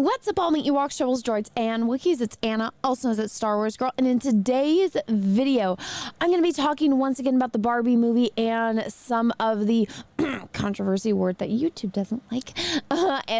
What's up, all meet Ewoks, Tribbles, Droids, and Wookiees? It's Anna, also known as Star Wars Girl, and in today's video, I'm going to be talking once again about the Barbie movie and some of the controversy word that YouTube doesn't like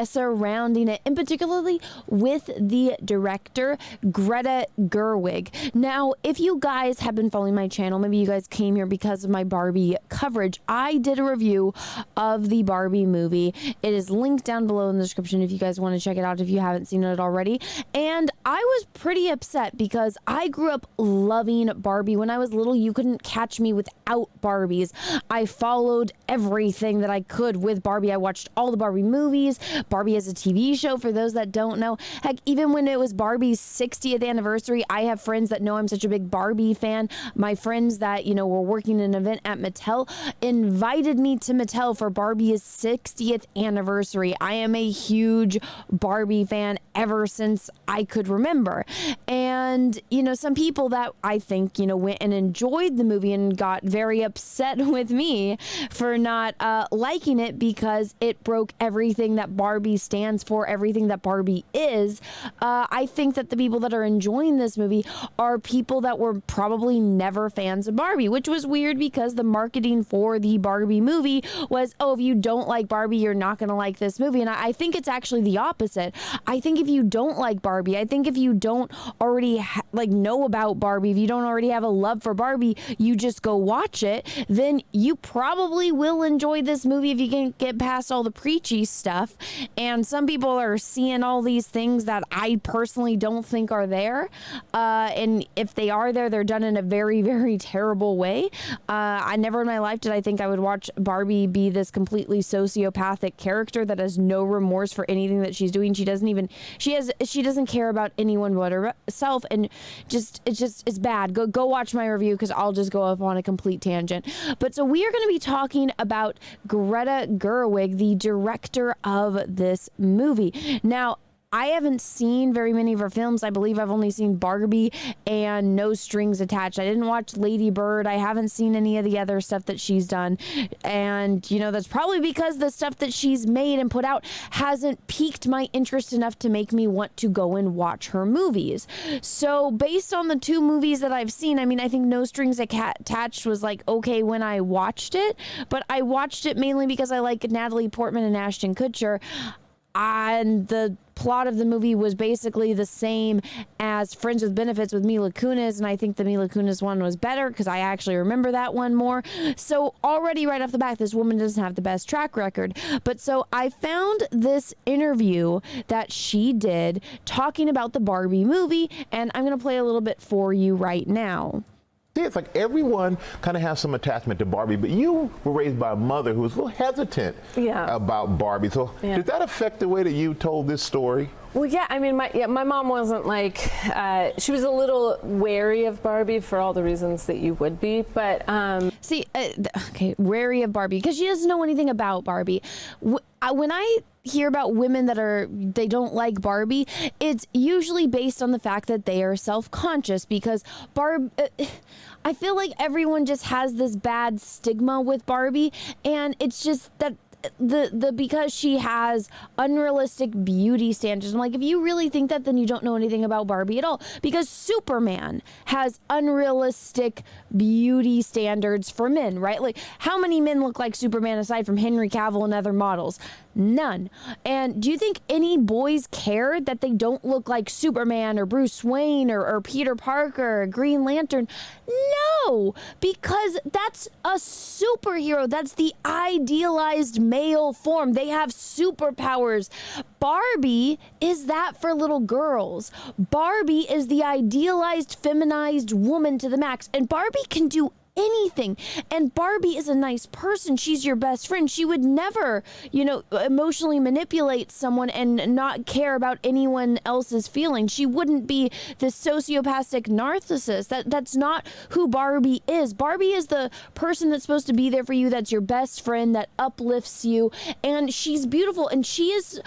surrounding it, and particularly with the director, Greta Gerwig. Now, if you guys have been following my channel, maybe you guys came here because of my Barbie coverage. I did a review of the Barbie movie. It is linked down below in the description if you guys want to check it out if you haven't seen it already. And I was pretty upset because I grew up loving Barbie. When I was little, you couldn't catch me without Barbies. I followed everything that I could with Barbie. I watched all the Barbie movies. Barbie has a TV show for those that don't know. Heck, even when it was Barbie's 60th anniversary, I have friends that know I'm such a big Barbie fan. My friends that, you know, were working an event at Mattel invited me to Mattel for Barbie's 60th anniversary. I am a huge Barbie fan ever since I could remember. And, you know, some people that I think, you know, went and enjoyed the movie and got very upset with me for not liking it because it broke everything that Barbie stands for, everything that Barbie is. I think that the people that are enjoying this movie are people that were probably never fans of Barbie, which was weird because the marketing for the Barbie movie was, oh, if you don't like Barbie, you're not going to like this movie. And I think it's actually the opposite. I think if you don't like Barbie, I think if you don't already know about Barbie, if you don't already have a love for Barbie, you just go watch it, then you probably will enjoy this movie if you can get past all the preachy stuff. And some people are seeing all these things that I personally don't think are there. And if they are there, they're done in a very, very terrible way. I never in my life did I think I would watch Barbie be this completely sociopathic character that has no remorse for anything that she's doing. She doesn't care about anyone but herself, and it's bad. Go watch my review because I'll just go off on a complete tangent. But so we are going to be talking about Greta Gerwig, the director of this movie. Now, I haven't seen very many of her films. I believe I've only seen Barbie and No Strings Attached. I didn't watch Lady Bird. I haven't seen any of the other stuff that she's done. And, you know, that's probably because the stuff that she's made and put out hasn't piqued my interest enough to make me want to go and watch her movies. So based on the two movies that I've seen, I mean, I think No Strings Attached was like okay when I watched it, but I watched it mainly because I like Natalie Portman and Ashton Kutcher. And the plot of the movie was basically the same as Friends with Benefits with Mila Kunis, and I think the Mila Kunis one was better because I actually remember that one more. So already right off the bat, this woman doesn't have the best track record. But so I found this interview that she did talking about the Barbie movie, and I'm going to play a little bit for you right now. It's like everyone kind of has some attachment to Barbie, but you were raised by a mother who was a little hesitant about Barbie. So did that affect the way that you told this story? Well, yeah, I mean, my mom wasn't like, she was a little wary of Barbie for all the reasons that you would be, but... okay, wary of Barbie, because she doesn't know anything about Barbie. When I hear about women that they don't like Barbie, it's usually based on the fact that they are self-conscious, because I feel like everyone just has this bad stigma with Barbie, and it's just that because she has unrealistic beauty standards. I'm like, if you really think that, then you don't know anything about Barbie at all, because Superman has unrealistic beauty standards for men, right? Like, how many men look like Superman aside from Henry Cavill and other models? None. And do you think any boys care that they don't look like Superman or Bruce Wayne or Peter Parker or Green Lantern? No, because that's a superhero. That's the idealized male form. They have superpowers. Barbie is that for little girls. Barbie is the idealized, feminized woman to the max. And Barbie can do anything. And Barbie is a nice person. She's your best friend. She would never, you know, emotionally manipulate someone and not care about anyone else's feelings. She wouldn't be this sociopathic narcissist. That's not who Barbie is. Barbie is the person that's supposed to be there for you, that's your best friend, that uplifts you. And she's beautiful. And she is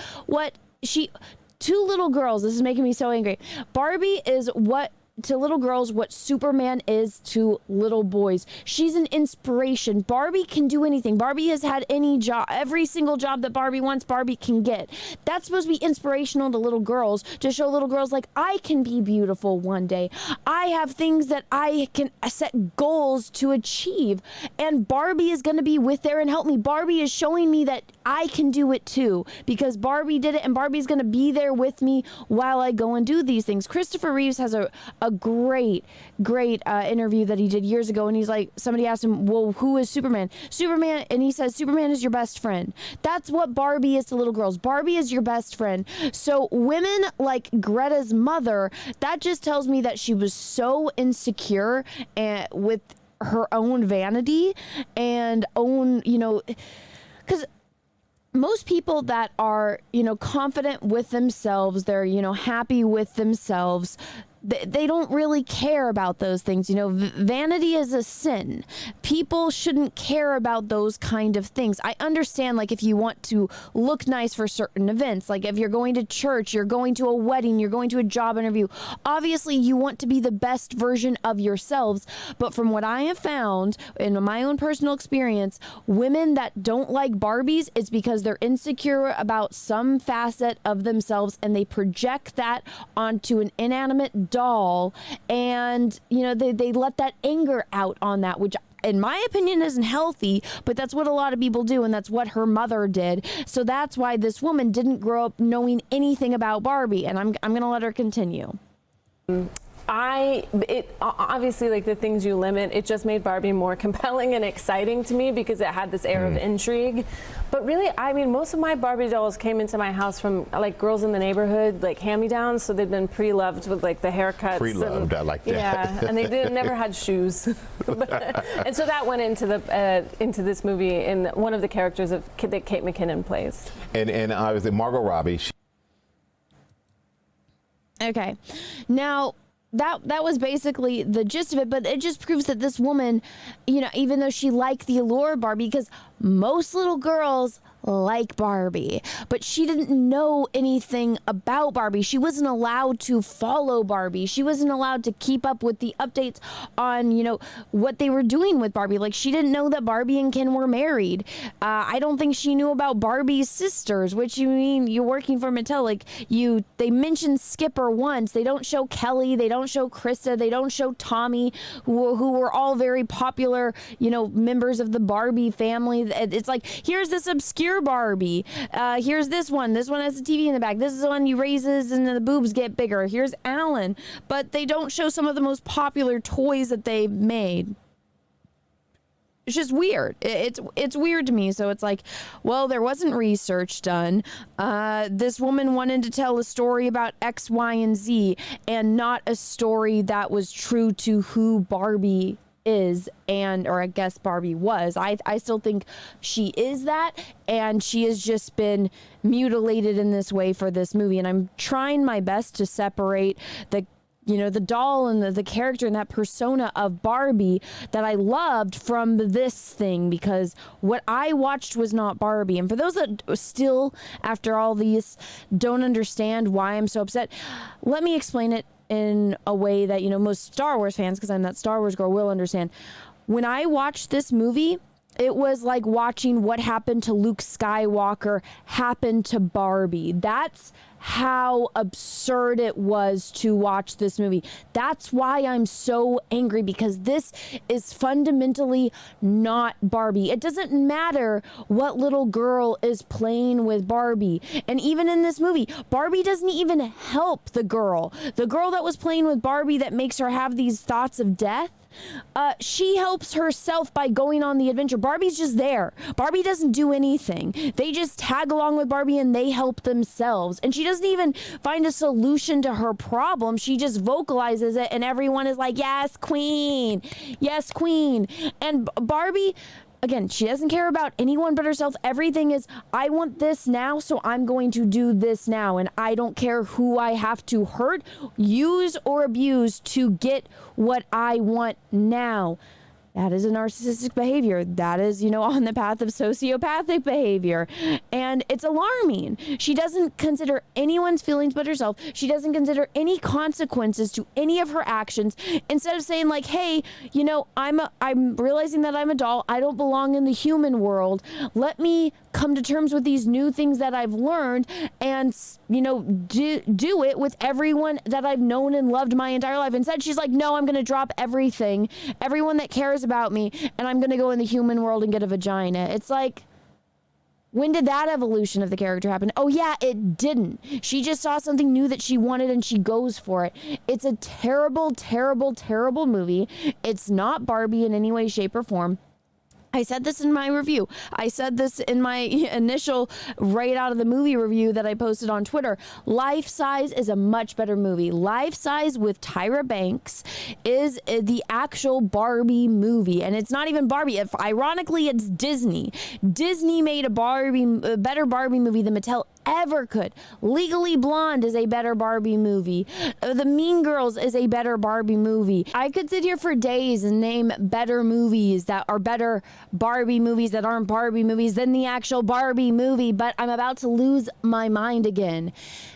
two little girls. This is making me so angry. Barbie is what to little girls what Superman is to little boys. She's an inspiration. Barbie can do anything. Barbie has had any job, every single job that Barbie wants, Barbie can get. That's supposed to be inspirational to little girls, to show little girls like, I can be beautiful one day. I have things that I can set goals to achieve, and Barbie is going to be with there and help me. Barbie is showing me that I can do it too, because Barbie did it, and Barbie's going to be there with me while I go and do these things. Christopher Reeves has a great interview that he did years ago, and he's like, somebody asked him, well, who is Superman? Superman, and he says, Superman is your best friend. That's what Barbie is to little girls. Barbie is your best friend. So women like Greta's mother, that just tells me that she was so insecure and with her own vanity and own, because most people that are, confident with themselves, they're, happy with themselves, they don't really care about those things. Vanity is a sin. People shouldn't care about those kind of things. I understand, like, if you want to look nice for certain events, like if you're going to church, you're going to a wedding, you're going to a job interview, obviously you want to be the best version of yourselves. But from what I have found in my own personal experience, women that don't like Barbies, it's because they're insecure about some facet of themselves, and they project that onto an inanimate doll, and they let that anger out on that, which in my opinion isn't healthy, but that's what a lot of people do, and that's what her mother did. So that's why this woman didn't grow up knowing anything about Barbie, and I'm gonna let her continue. Obviously, like, the things you limit, it just made Barbie more compelling and exciting to me because it had this air of intrigue. But really, I mean, most of my Barbie dolls came into my house from, like, girls in the neighborhood, like hand-me-downs, so they'd been pre-loved with, like, the haircuts. Pre-loved, I like that. Yeah, and they never had shoes. And so that went into this movie, in one of the characters that Kate McKinnon plays. And I was at Margot Robbie. Okay, now that was basically the gist of it, but it just proves that this woman, even though she liked the allure of Barbie, because most little girls like Barbie, but she didn't know anything about Barbie. She wasn't allowed to follow Barbie. She wasn't allowed to keep up with the updates on, what they were doing with Barbie. Like, she didn't know that Barbie and Ken were married. I don't think she knew about Barbie's sisters, which, you mean, you're working for Mattel. Like, they mention Skipper once. They don't show Kelly. They don't show Krista. They don't show Tommy, who were all very popular, members of the Barbie family. It's like, here's this obscure Barbie. Here's this one. This one has a TV in the back. This is the one you raises and the boobs get bigger. Here's Alan. But they don't show some of the most popular toys that they made. It's just weird. It's weird to me. So it's like, well, there wasn't research done. This woman wanted to tell a story about X, Y, and Z, and not a story that was true to who Barbie is, or I guess Barbie was. I still think she is that, and she has just been mutilated in this way for this movie. And I'm trying my best to separate the doll and the character and that persona of Barbie that I loved from this thing, because what I watched was not Barbie. And for those that still, after all these, don't understand why I'm so upset, let me explain it in a way that, most Star Wars fans, because I'm that Star Wars girl, will understand. When I watched this movie, it was like watching what happened to Luke Skywalker happen to Barbie. That's how absurd it was to watch this movie. That's why I'm so angry, because this is fundamentally not Barbie. It doesn't matter what little girl is playing with Barbie. And even in this movie, Barbie doesn't even help the girl. The girl that was playing with Barbie that makes her have these thoughts of death, she helps herself by going on the adventure. Barbie's just there. Barbie doesn't do anything. They just tag along with Barbie and they help themselves. And she doesn't even find a solution to her problem. She just vocalizes it, and everyone is like, yes, queen. Yes, queen. And Barbie, again, she doesn't care about anyone but herself. Everything is, I want this now, so I'm going to do this now. And I don't care who I have to hurt, use, or abuse to get what I want now. That is a narcissistic behavior. That is, on the path of sociopathic behavior. And it's alarming. She doesn't consider anyone's feelings but herself. She doesn't consider any consequences to any of her actions. Instead of saying like, hey, I'm realizing that I'm a doll. I don't belong in the human world. Let me come to terms with these new things that I've learned and, do it with everyone that I've known and loved my entire life. Instead, she's like, no, I'm going to drop everything, everyone that cares about me, and I'm going to go in the human world and get a vagina. It's like, when did that evolution of the character happen? Oh yeah, it didn't. She just saw something new that she wanted and she goes for it. It's a terrible, terrible, terrible movie. It's not Barbie in any way, shape, or form. I said this in my review. I said this in my initial right out of the movie review that I posted on Twitter. Life Size is a much better movie. Life Size with Tyra Banks is the actual Barbie movie. And it's not even Barbie. Ironically, it's Disney. Disney made a better Barbie movie than Mattel ever could. Legally Blonde is a better Barbie movie. The Mean Girls is a better Barbie movie. I could sit here for days and name better movies that are better Barbie movies that aren't Barbie movies than the actual Barbie movie, but I'm about to lose my mind again.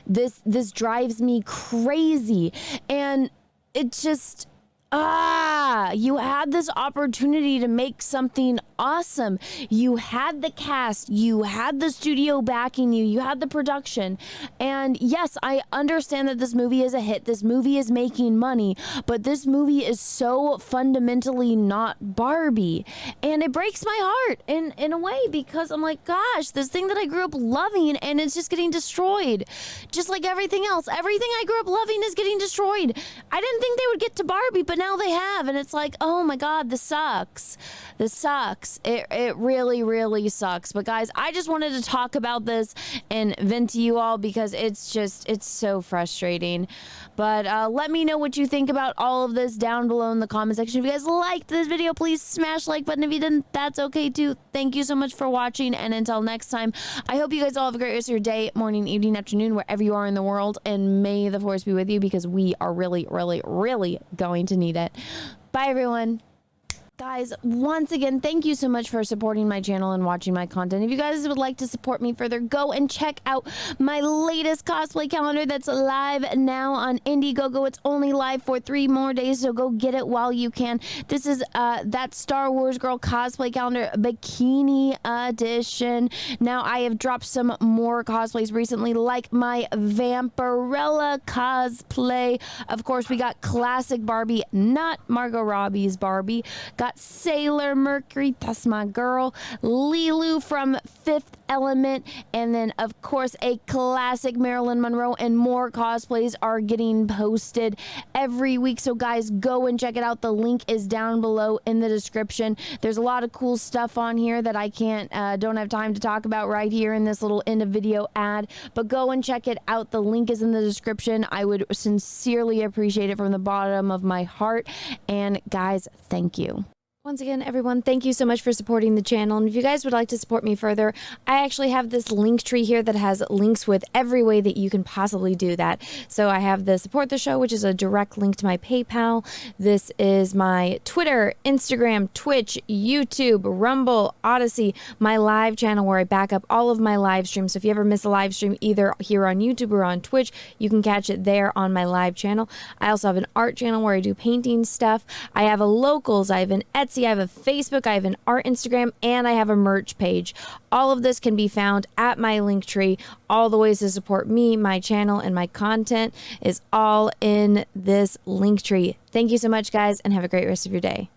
This drives me crazy. And it just, you had this opportunity to make something awesome. You had the cast, you had the studio backing you, you had the production. And yes, I understand that this movie is a hit. This movie is making money, but this movie is so fundamentally not Barbie. And it breaks my heart in a way, because I'm like, gosh, this thing that I grew up loving, and it's just getting destroyed. Just like everything else. Everything I grew up loving is getting destroyed. I didn't think they would get to Barbie, but now they have. And it's like, oh my God, this sucks. This sucks. It really, really sucks. But guys, I just wanted to talk about this and vent to you all, because it's so frustrating. But let me know what you think about all of this down below in the comment section. If you guys liked this video, please smash like button. If you didn't, that's okay too. Thank you so much for watching, and until next time, I hope you guys all have a great rest of your day, morning, evening, afternoon, wherever you are in the world, and may the force be with you, because we are really, really, really going to need it. Bye everyone. Guys, once again, thank you so much for supporting my channel and watching my content. If you guys would like to support me further, go and check out my latest cosplay calendar that's live now on Indiegogo. It's only live for 3 more days, so go get it while you can. This is that Star Wars Girl cosplay calendar bikini edition. Now, I have dropped some more cosplays recently, like my Vampirella cosplay. Of course, we got classic Barbie, not Margot Robbie's Barbie. Got Sailor Mercury, that's my girl, Lilu from Fifth Element, and then of course a classic Marilyn Monroe, and more cosplays are getting posted every week. So guys, go and check it out. The link is down below in the description. There's a lot of cool stuff on here that I don't have time to talk about right here in this little end of video ad, but go and check it out. The link is in the description. I would sincerely appreciate it from the bottom of my heart. And guys, thank you. Once again, everyone, thank you so much for supporting the channel. And if you guys would like to support me further, I actually have this link tree here that has links with every way that you can possibly do that. So I have the support the show, which is a direct link to my PayPal. This is my Twitter, Instagram, Twitch, YouTube, Rumble, Odyssey, my live channel where I back up all of my live streams. So if you ever miss a live stream, either here on YouTube or on Twitch, you can catch it there on my live channel. I also have an art channel where I do painting stuff. I have a locals, I have an Etsy, I have a Facebook, I have an art Instagram, and I have a merch page. All of this can be found at my link tree. All the ways to support me, my channel, and my content is all in this link tree. Thank you so much, guys, and have a great rest of your day.